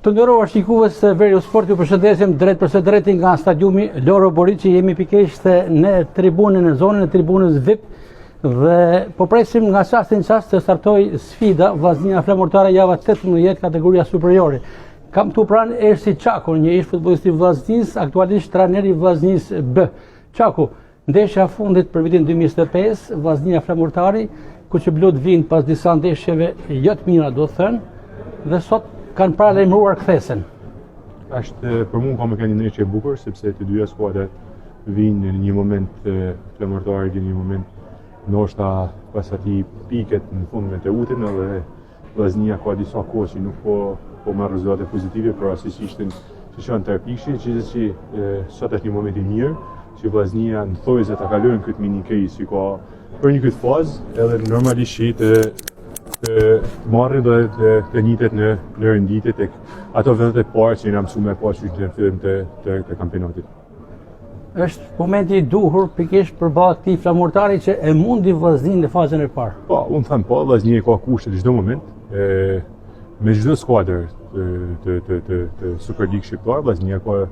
Të nderuar shikues të Veriu Sport, ju përshëndesim drejt për së drejti nga stadiumi Loro Boriçi. Jemi pikërisht në tribunën, në zonën e tribunës VIP dhe po presim nga çast në çast të startoj sfida vllaznia flamurtare java 18 kategoria superiore. Kam këtu pranë Ersi Çakun, një ish futbollist i vllaznisë, aktualisht trajner i vllaznisë B. Çaku, ndeshja fundit për vitin 2025, vllaznia flamurtari, ku që blut vinë pas disa ndeshjeve jo të mira, do të thënë, dhe sot kanë paralajmëruar kthesen. Është për mua ka një ndeshje e bukur sepse të dyja skuadrat vinë në një moment flamurtari në një moment ndoshta pas atij piket në fund me Teutin edhe vllaznia ka disa kohë që nuk po marr rezultate pozitive, por asnjësisht që janë tërpiqshi, që sot është një moment i mirë që vllaznia në thojse ta kalojnë këtë mini case që ka për një këtë fazë edhe normalisht të marrin dhe të njitet në renditje tek ato vendet e parë që na mësuar me pas në fillim të kampionatit. Është momenti i duhur pikërisht përballë këtij flamurtari që e mundi vllazninë në fazën e parë. Po, unë them po, vllaznia ka kushte në çdo moment. Me çdo skuadër të Superligë shqiptare, vllaznia ka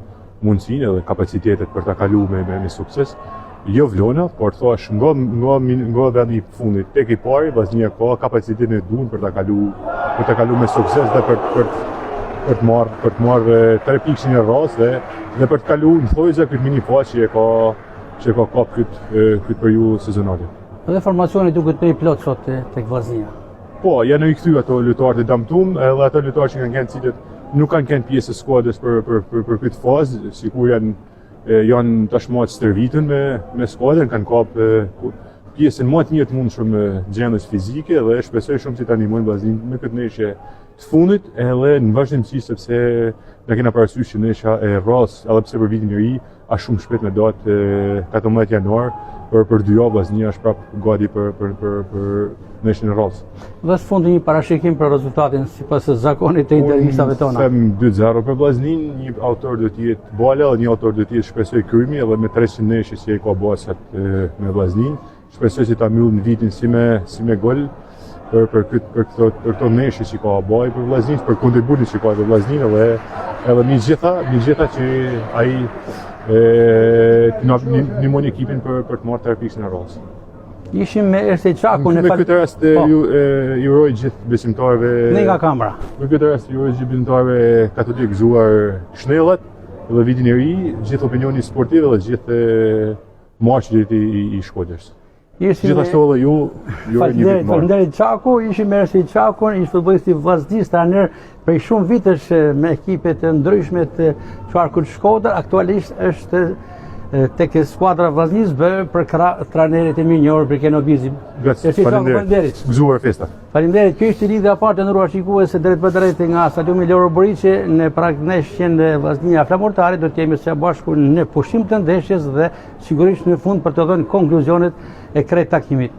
mundësinë dhe kapacitetet për ta kaluar me sukses. Jo vlona, por thash nga vendi i fundit tek i pari, vllaznia ka kapacitetin e duhur për ta kaluar me sukses dhe për të marrë 3 pikë në radhë dhe për të kaluar në thojza këtë mini fazë që ka kap këtë periudhë sezonale. Dhe formacioni duket të i plot sot tek vllaznia. Po, janë i kthy ato lojtarë të damtuar, edhe ato lojtarë që kanë cilët nuk kanë qenë pjesë e skuadrës për këtë fazë, sikur janë tashmë të stërvitën me skuadrën, kanë kapë pjesën më të mirë të mundshme me gjendjes fizike dhe shpresoj shumë që ta ndihmojnë vllaznin me këtë ndeshje të fundit edhe në vazhdimsi sepse ne kemi parasysh që ndeshja e rros edhe pse për vitin e ri është shumë shpejt me datë 14 januar për 2 javë vllaznia është prapë gati për ndeshjen e rros. Dhe së fundi një parashikim për rezultatin sipas zakonit të intervistave tona. Them 2-0 për vllaznin, një autor do të jetë Bala dhe një autor do të jetë shpresoj Krymi edhe me 300 ndeshje që ka basat me vllaznin. Shpresoj që ta mbyll në vitin si me gol për këto ndeshje që ka baj për vllaznin, për kontributin që ka për vllaznin edhe mi gjitha që ai në mon ekipin për të marrë 3 pikë në radhë. Ishim me Ersi Çakun. Me këtë rast ju uroj gjithë besimtarëve. Nga kamera. Me këtë rast ju uroj gjithë besimtarëve katolik gëzuar shnellat dhe vitin e ri, gjithë opinioni sportiv dhe gjithë marshit i Shkodrës. Gjithashtu edhe ju uroj një vit mirë. Faleminderit Çaku, ishim me Ersi Çakun, ish futbollist i vllaznisë, trajner prej shumë vitesh me ekipe të ndryshme të Çarkut Shkodër, aktualisht është tek skuadra vllaznisë B për trajnerit e mirë për Kenobizi. Faleminderit. Gëzuar festa. Faleminderit. Kjo ishte lidhja e parë të nderuar shikues drejt për drejt nga stadiumi Loro Boriçi në pragndeshjen e vllaznia flamurtare. Do të jemi së bashku në pushim të ndeshjes dhe sigurisht në fund për të dhënë konkluzionet e krejt takimit.